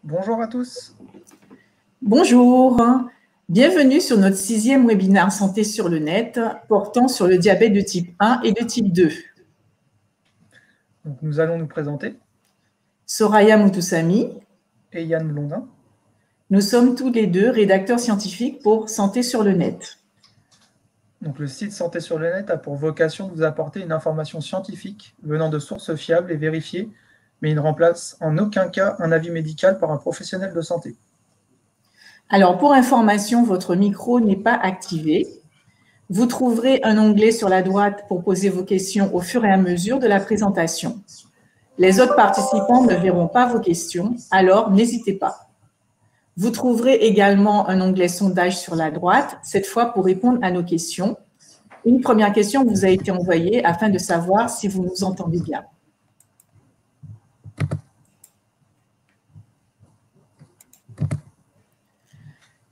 Bonjour à tous. Bonjour, bienvenue sur notre 6e webinaire Santé sur le net portant sur le diabète de type 1 et de type 2. Donc, nous allons nous présenter. Soraya Moutoussamy Et Yann Blondin. Nous sommes tous les deux rédacteurs scientifiques pour Santé sur le net. Donc, le site Santé sur le net a pour vocation de vous apporter une information scientifique venant de sources fiables et vérifiées, mais il ne remplace en aucun cas un avis médical par un professionnel de santé. Alors, pour information, votre micro n'est pas activé. Vous trouverez un onglet sur la droite pour poser vos questions au fur et à mesure de la présentation. Les autres participants ne verront pas vos questions, alors n'hésitez pas. Vous trouverez également un onglet sondage sur la droite, cette fois pour répondre à nos questions. Une première question vous a été envoyée afin de savoir si vous nous entendez bien.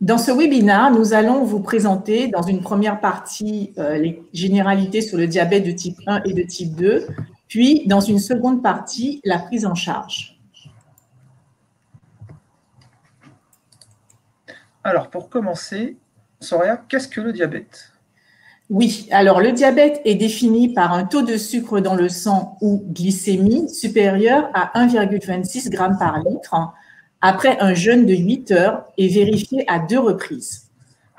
Dans ce webinaire, nous allons vous présenter dans une première partie les généralités sur le diabète de type 1 et de type 2, puis dans une seconde partie, la prise en charge. Alors, pour commencer, Soraya, qu'est-ce que le diabète? Oui, alors le diabète est défini par un taux de sucre dans le sang ou glycémie supérieur à 1,26 g par litre après un jeûne de 8 heures et vérifié à 2 reprises.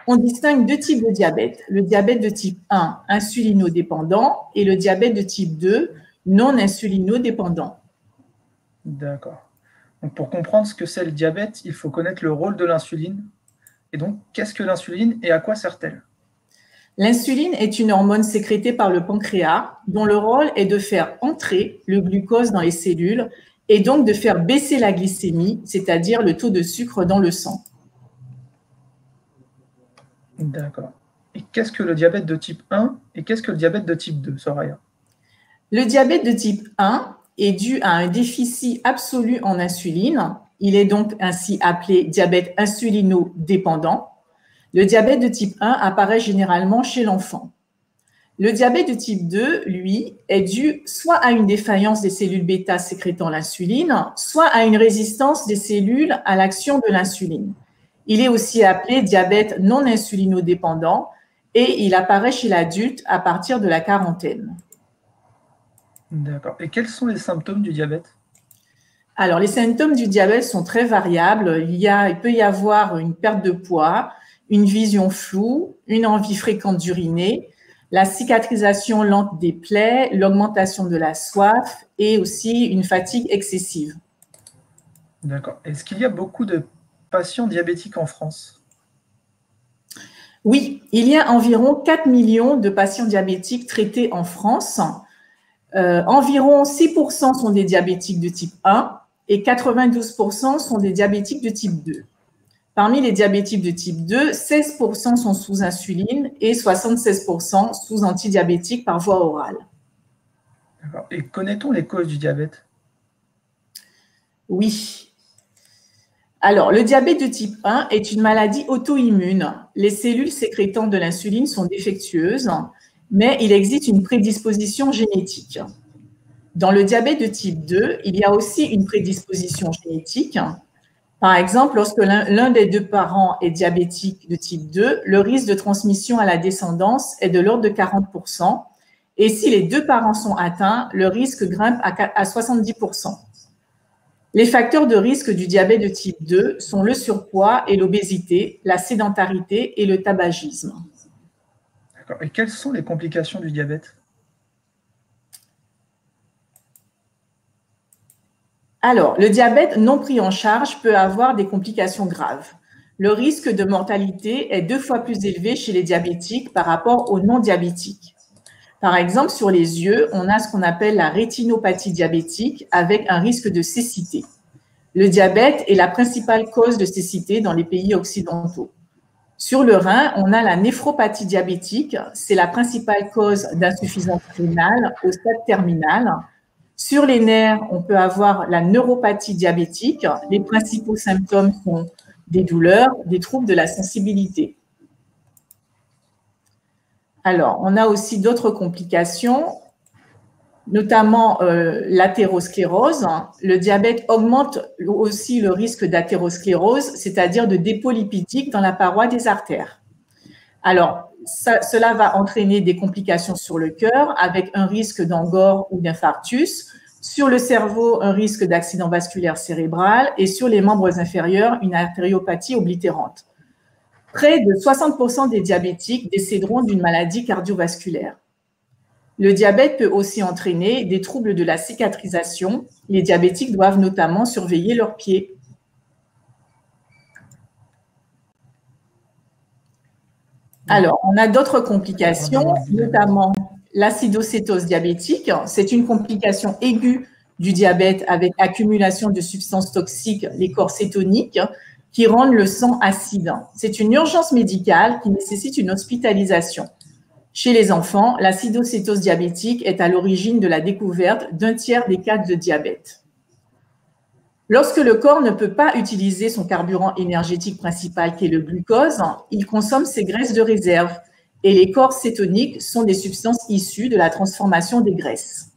On distingue deux types de diabète, le diabète de type 1, insulinodépendant, et le diabète de type 2, non insulinodépendant. D'accord. Donc, pour comprendre ce que c'est le diabète, il faut connaître le rôle de l'insuline. Et donc, qu'est-ce que l'insuline et à quoi sert-elle? L'insuline est une hormone sécrétée par le pancréas dont le rôle est de faire entrer le glucose dans les cellules et donc de faire baisser la glycémie, c'est-à-dire le taux de sucre dans le sang. D'accord. Et qu'est-ce que le diabète de type 1 et qu'est-ce que le diabète de type 2, Soraya? Le diabète de type 1 est dû à un déficit absolu en insuline. Il est donc ainsi appelé diabète insulinodépendant. Le diabète de type 1 apparaît généralement chez l'enfant. Le diabète de type 2, lui, est dû soit à une défaillance des cellules bêta sécrétant l'insuline, soit à une résistance des cellules à l'action de l'insuline. Il est aussi appelé diabète non insulinodépendant et il apparaît chez l'adulte à partir de la quarantaine. D'accord. Et quels sont les symptômes du diabète? Alors, les symptômes du diabète sont très variables. Il peut y avoir une perte de poids, une vision floue, une envie fréquente d'uriner, la cicatrisation lente des plaies, l'augmentation de la soif et aussi une fatigue excessive. D'accord. Est-ce qu'il y a beaucoup de patients diabétiques en France? Oui, il y a environ 4 millions de patients diabétiques traités en France. Environ 6% sont des diabétiques de type 1 et 92% sont des diabétiques de type 2. Parmi les diabétiques de type 2, 16% sont sous insuline et 76% sous antidiabétiques par voie orale. D'accord. Et connaît-on les causes du diabète? Oui. Alors, le diabète de type 1 est une maladie auto-immune. Les cellules sécrétant de l'insuline sont défectueuses, mais il existe une prédisposition génétique. Dans le diabète de type 2, il y a aussi une prédisposition génétique. Par exemple, lorsque l'un des deux parents est diabétique de type 2, le risque de transmission à la descendance est de l'ordre de 40%. Et si les deux parents sont atteints, le risque grimpe à 70%. Les facteurs de risque du diabète de type 2 sont le surpoids et l'obésité, la sédentarité et le tabagisme. D'accord. Et quelles sont les complications du diabète? Alors, le diabète non pris en charge peut avoir des complications graves. Le risque de mortalité est 2 fois plus élevé chez les diabétiques par rapport aux non-diabétiques. Par exemple, sur les yeux, on a ce qu'on appelle la rétinopathie diabétique avec un risque de cécité. Le diabète est la principale cause de cécité dans les pays occidentaux. Sur le rein, on a la néphropathie diabétique, c'est la principale cause d'insuffisance rénale au stade terminal. Sur les nerfs, on peut avoir la neuropathie diabétique. Les principaux symptômes sont des douleurs, des troubles de la sensibilité. Alors, on a aussi d'autres complications. notamment l'athérosclérose. Le diabète augmente aussi le risque d'athérosclérose, c'est-à-dire de dépôt lipidique dans la paroi des artères. Alors, cela va entraîner des complications sur le cœur avec un risque d'angor ou d'infarctus, sur le cerveau, un risque d'accident vasculaire cérébral et sur les membres inférieurs, une artériopathie oblitérante. Près de 60% des diabétiques décéderont d'une maladie cardiovasculaire. Le diabète peut aussi entraîner des troubles de la cicatrisation. Les diabétiques doivent notamment surveiller leurs pieds. Alors, on a d'autres complications, notamment l'acidocétose diabétique. C'est une complication aiguë du diabète avec accumulation de substances toxiques, les corps cétoniques, qui rendent le sang acide. C'est une urgence médicale qui nécessite une hospitalisation. Chez les enfants, l'acidocétose diabétique est à l'origine de la découverte d'un tiers des cas de diabète. Lorsque le corps ne peut pas utiliser son carburant énergétique principal qui est le glucose, il consomme ses graisses de réserve et les corps cétoniques sont des substances issues de la transformation des graisses.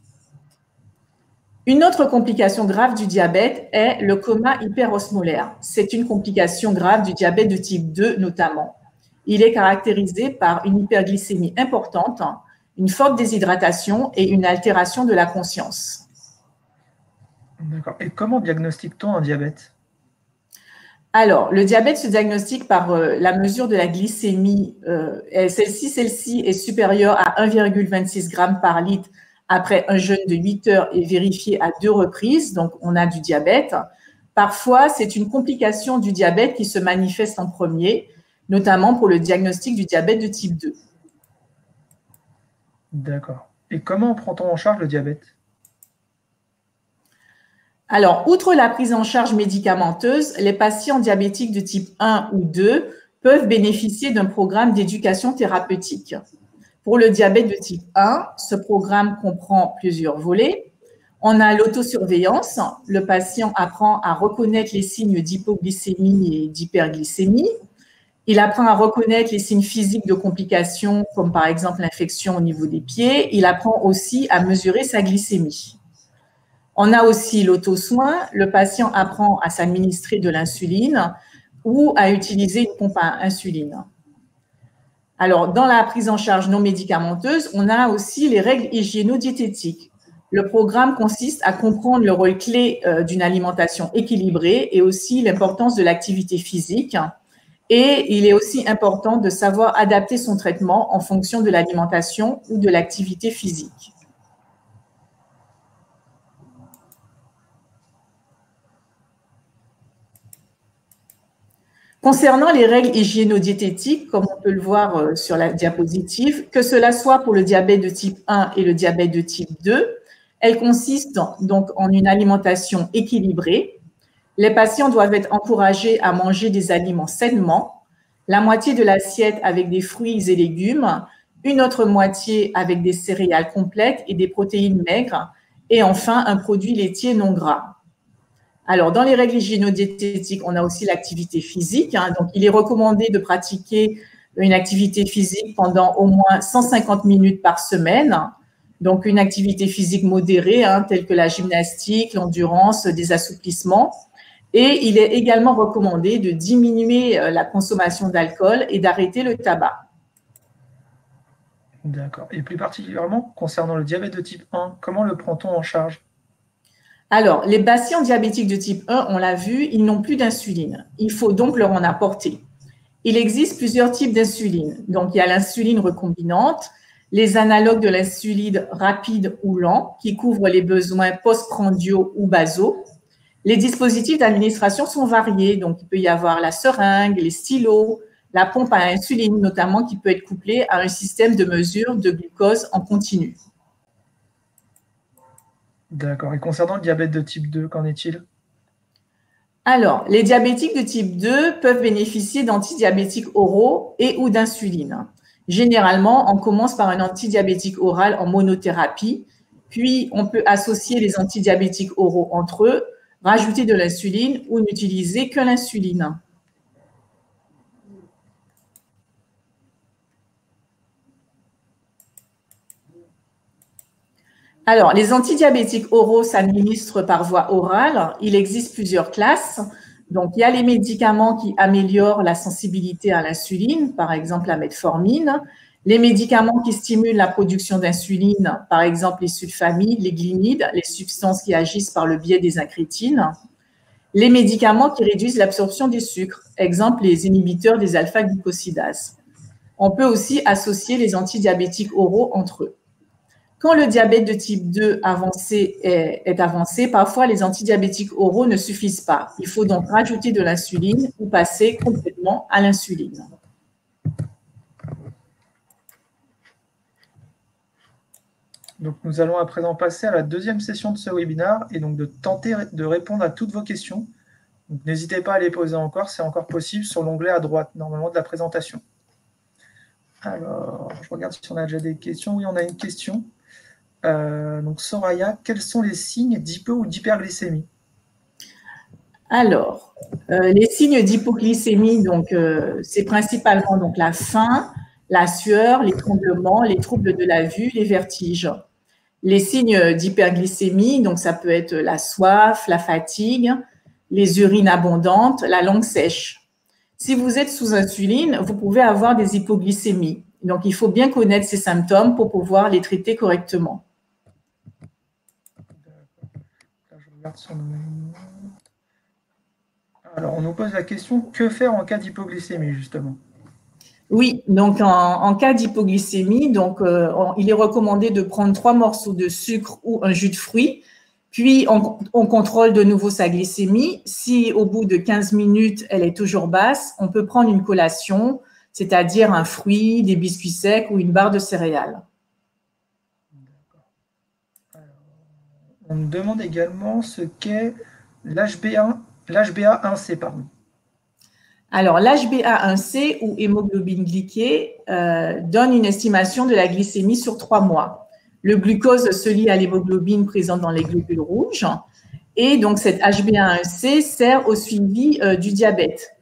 Une autre complication grave du diabète est le coma hyperosmolaire. C'est une complication grave du diabète de type 2 notamment. Il est caractérisé par une hyperglycémie importante, une forte déshydratation et une altération de la conscience. D'accord. Et comment diagnostique-t-on un diabète? Alors, le diabète se diagnostique par la mesure de la glycémie. Celle-ci est supérieure à 1,26 g par litre après un jeûne de 8 heures et vérifiée à 2 reprises. Donc, on a du diabète. Parfois, c'est une complication du diabète qui se manifeste en premier, notamment pour le diagnostic du diabète de type 2. D'accord. Et comment prend-on en charge le diabète? Alors, outre la prise en charge médicamenteuse, les patients diabétiques de type 1 ou 2 peuvent bénéficier d'un programme d'éducation thérapeutique. Pour le diabète de type 1, ce programme comprend plusieurs volets. On a l'autosurveillance. Le patient apprend à reconnaître les signes d'hypoglycémie et d'hyperglycémie. Il apprend à reconnaître les signes physiques de complications, comme par exemple l'infection au niveau des pieds. Il apprend aussi à mesurer sa glycémie. On a aussi l'auto-soin. Le patient apprend à s'administrer de l'insuline ou à utiliser une pompe à insuline. Alors, dans la prise en charge non médicamenteuse, on a aussi les règles hygiéno-diététiques. Le programme consiste à comprendre le rôle clé d'une alimentation équilibrée et aussi l'importance de l'activité physique. Et il est aussi important de savoir adapter son traitement en fonction de l'alimentation ou de l'activité physique. Concernant les règles hygiéno-diététiques, comme on peut le voir sur la diapositive, que cela soit pour le diabète de type 1 et le diabète de type 2, elles consistent donc en une alimentation équilibrée. Les patients doivent être encouragés à manger des aliments sainement, la moitié de l'assiette avec des fruits et légumes, une autre moitié avec des céréales complètes et des protéines maigres, et enfin un produit laitier non gras. Alors, dans les règles hygiéno-diététiques, on a aussi l'activité physique. Donc, il est recommandé de pratiquer une activité physique pendant au moins 150 minutes par semaine. Donc, une activité physique modérée, telle que la gymnastique, l'endurance, des assouplissements. Et il est également recommandé de diminuer la consommation d'alcool et d'arrêter le tabac. D'accord. Et plus particulièrement, concernant le diabète de type 1, comment le prend-on en charge? Alors, les patients diabétiques de type 1, on l'a vu, ils n'ont plus d'insuline. Il faut donc leur en apporter. Il existe plusieurs types d'insuline. Donc, il y a l'insuline recombinante, les analogues de l'insuline rapide ou lent qui couvrent les besoins postprandiaux ou basaux. Les dispositifs d'administration sont variés. Donc, il peut y avoir la seringue, les stylos, la pompe à insuline notamment qui peut être couplée à un système de mesure de glucose en continu. D'accord. Et concernant le diabète de type 2, qu'en est-il? Alors, les diabétiques de type 2 peuvent bénéficier d'antidiabétiques oraux et ou d'insuline. Généralement, on commence par un antidiabétique oral en monothérapie, puis on peut associer les antidiabétiques oraux entre eux, rajouter de l'insuline ou n'utiliser que l'insuline. Alors, les antidiabétiques oraux s'administrent par voie orale. Il existe plusieurs classes. Donc, il y a les médicaments qui améliorent la sensibilité à l'insuline, par exemple la metformine. Les médicaments qui stimulent la production d'insuline, par exemple les sulfamides, les glinides, les substances qui agissent par le biais des incrétines. Les médicaments qui réduisent l'absorption des sucres, exemple les inhibiteurs des alpha-glucosidases. On peut aussi associer les antidiabétiques oraux entre eux. Quand le diabète de type 2 avancé est avancé, parfois les antidiabétiques oraux ne suffisent pas. Il faut donc rajouter de l'insuline ou passer complètement à l'insuline. Donc, nous allons à présent passer à la deuxième session de ce webinaire et donc de tenter de répondre à toutes vos questions. N'hésitez pas à les poser encore, c'est encore possible sur l'onglet à droite, normalement, de la présentation. Alors, je regarde si on a déjà des questions. Oui, on a une question. Donc, Soraya, quels sont les signes d'hypo ou d'hyperglycémie? Alors, les signes d'hypoglycémie, c'est principalement donc, la faim, la sueur, les tremblements, les troubles de la vue, les vertiges. Les signes d'hyperglycémie, donc ça peut être la soif, la fatigue, les urines abondantes, la langue sèche. Si vous êtes sous insuline, vous pouvez avoir des hypoglycémies. Donc, il faut bien connaître ces symptômes pour pouvoir les traiter correctement. Là, je regarde sur nos... Alors, on nous pose la question, que faire en cas d'hypoglycémie, justement? Oui, donc en cas d'hypoglycémie, il est recommandé de prendre 3 morceaux de sucre ou un jus de fruits, puis on contrôle de nouveau sa glycémie. Si au bout de 15 minutes, elle est toujours basse, on peut prendre une collation, c'est-à-dire un fruit, des biscuits secs ou une barre de céréales. Alors, on me demande également ce qu'est l'HbA1c, pardon. Alors, l'HbA1c ou hémoglobine glyquée donne une estimation de la glycémie sur 3 mois. Le glucose se lie à l'hémoglobine présente dans les globules rouges. Et donc, cette HbA1c sert au suivi du diabète.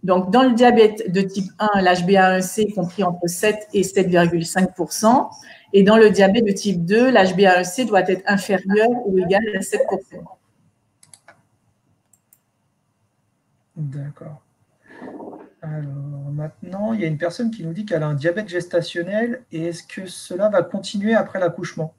Donc, dans le diabète de type 1, l'HbA1c est compris entre 7 et 7,5 %. Et dans le diabète de type 2, l'HbA1c doit être inférieur ou égal à 7 %. D'accord. Alors, maintenant, il y a une personne qui nous dit qu'elle a un diabète gestationnel et est-ce que cela va continuer après l'accouchement?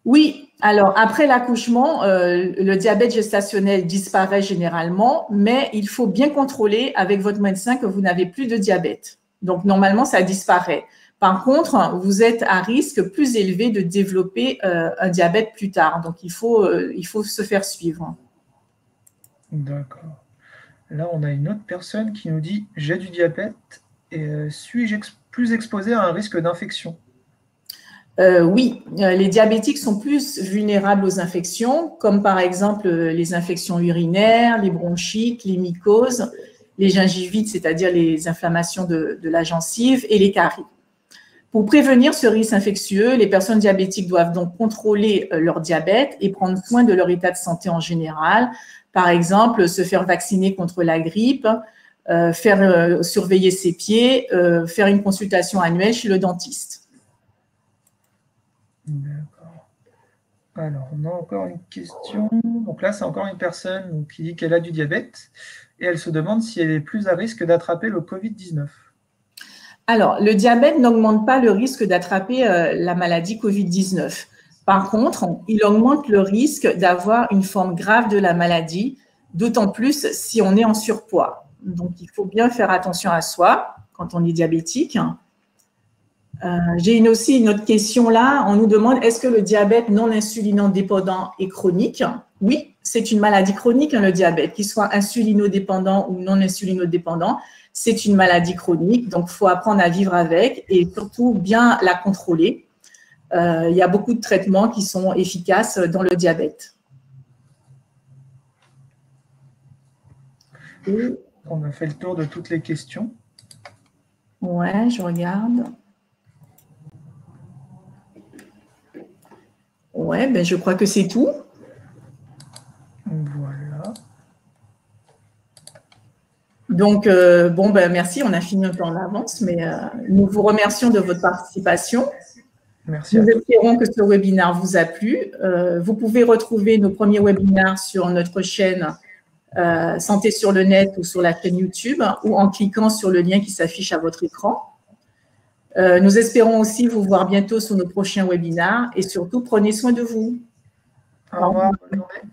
Oui, alors après l'accouchement, le diabète gestationnel disparaît généralement, mais il faut bien contrôler avec votre médecin que vous n'avez plus de diabète. Donc, normalement, ça disparaît. Par contre, vous êtes à risque plus élevé de développer un diabète plus tard. Donc, il faut se faire suivre. D'accord. Là, on a une autre personne qui nous dit « J'ai du diabète et suis-je plus exposé à un risque d'infection ?» Oui, les diabétiques sont plus vulnérables aux infections, comme par exemple les infections urinaires, les bronchites, les mycoses, les gingivites, c'est-à-dire les inflammations de la gencive, et les caries. Pour prévenir ce risque infectieux, les personnes diabétiques doivent donc contrôler leur diabète et prendre soin de leur état de santé en général. Par exemple, se faire vacciner contre la grippe, faire surveiller ses pieds, faire une consultation annuelle chez le dentiste. D'accord. Alors, on a encore une question. Donc là, c'est encore une personne qui dit qu'elle a du diabète et elle se demande si elle est plus à risque d'attraper le Covid-19. Alors, le diabète n'augmente pas le risque d'attraper la maladie Covid-19. Par contre, il augmente le risque d'avoir une forme grave de la maladie, d'autant plus si on est en surpoids. Donc, il faut bien faire attention à soi quand on est diabétique. J'ai aussi une autre question là. On nous demande, est-ce que le diabète non insulinodépendant est chronique? Oui, c'est une maladie chronique, le diabète, qu'il soit insulinodépendant ou non insulinodépendant. C'est une maladie chronique, donc il faut apprendre à vivre avec et surtout bien la contrôler. Il y a beaucoup de traitements qui sont efficaces dans le diabète. On a fait le tour de toutes les questions. Ouais, je regarde. Ouais, ben je crois que c'est tout. Voilà. Donc, merci, on a fini un peu en avance, mais nous vous remercions de votre participation. Merci à Nous tous. espérons que ce webinaire vous a plu. Vous pouvez retrouver nos premiers webinaires sur notre chaîne Santé sur le net ou sur la chaîne YouTube ou en cliquant sur le lien qui s'affiche à votre écran. Nous espérons aussi vous voir bientôt sur nos prochains webinaires et surtout, prenez soin de vous. Au revoir, bonne journée.